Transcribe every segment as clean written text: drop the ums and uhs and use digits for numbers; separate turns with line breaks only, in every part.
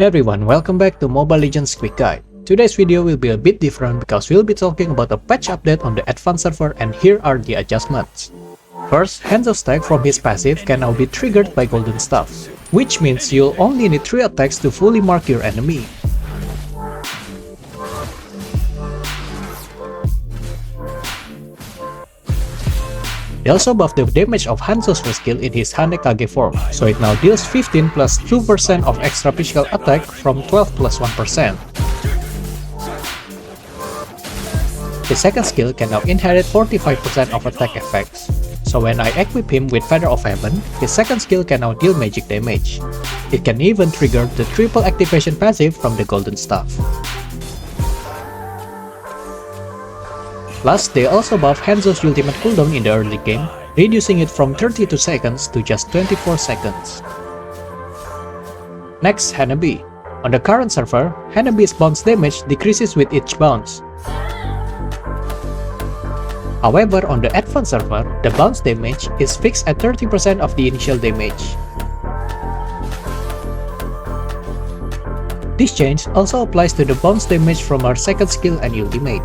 Hey everyone, welcome back to Mobile Legends Quick Guide. Today's video will be a bit different because we'll be talking about a patch update on the advanced server, and here are the adjustments. First, Hanzo's tag from his passive can now be triggered by golden stuff, which means you'll only need 3 attacks to fully mark your enemy. They also buffed the damage of Hanzo's first skill in his Hanabi form, so it now deals 15 plus 2% of extra physical attack from 12 plus 1%. His second skill can now inherit 45% of attack effects, so when I equip him with Feather of Heaven, his second skill can now deal magic damage. It can even trigger the triple activation passive from the golden staff. Plus, they also buff Hanzo's ultimate cooldown in the early game, reducing it from 32 seconds to just 24 seconds. Next, Hanabi. On the current server, Hanabi's bounce damage decreases with each bounce. However, on the advanced server, the bounce damage is fixed at 30% of the initial damage. This change also applies to the bounce damage from her second skill and ultimate.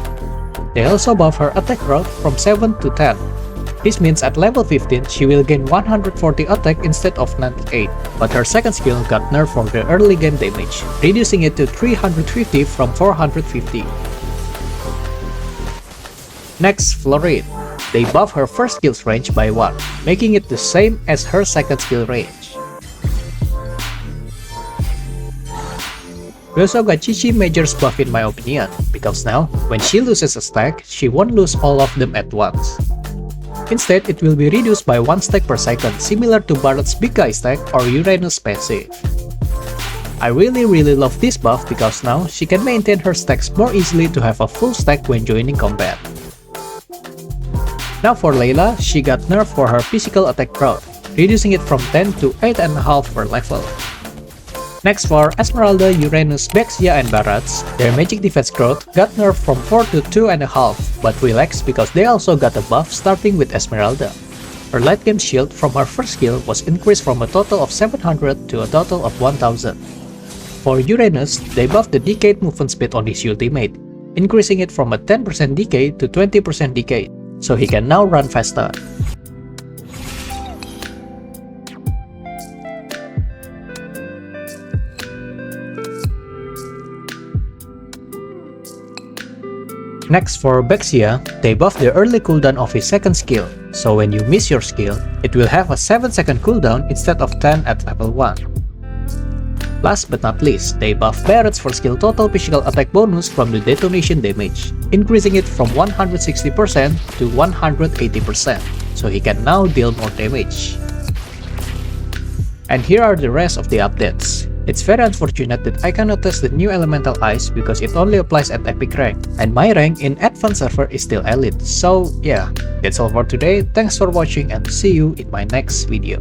They also buff her attack growth from 7 to 10. This means at level 15 she will gain 140 attack instead of 98, but her second skill got nerfed for the early game damage, reducing it to 350 from 450. Next, Floryn. They buff her first skill's range by 1, making it the same as her second skill range. We also got Cici Major's buff in my opinion, because now, when she loses a stack, she won't lose all of them at once. Instead, it will be reduced by 1 stack per second, similar to Barats' Big Guy stack or Uranus passive. I really love this buff because now she can maintain her stacks more easily to have a full stack when joining combat. Now for Layla, she got nerfed for her physical attack growth, reducing it from 10 to 8.5 per level. Next for Esmeralda, Uranus, Baxia, and Barats, their magic defense growth got nerfed from 4 to 2.5, but relax because they also got a buff starting with Esmeralda. Her late game shield from her first skill was increased from a total of 700 to a total of 1000. For Uranus, they buffed the decayed movement speed on his ultimate, increasing it from a 10% decay to 20% decay, so he can now run faster. Next for Baxia, they buffed the early cooldown of his second skill, so when you miss your skill, it will have a 7-second cooldown instead of 10 at level 1. Last but not least, they buffed Barats for skill total physical attack bonus from the detonation damage, increasing it from 160% to 180%, so he can now deal more damage. And here are the rest of the updates. It's very unfortunate that I cannot test the new elemental ice because it only applies at epic rank, and my rank in advanced server is still elite, so yeah, that's all for today. Thanks for watching and see you in my next video.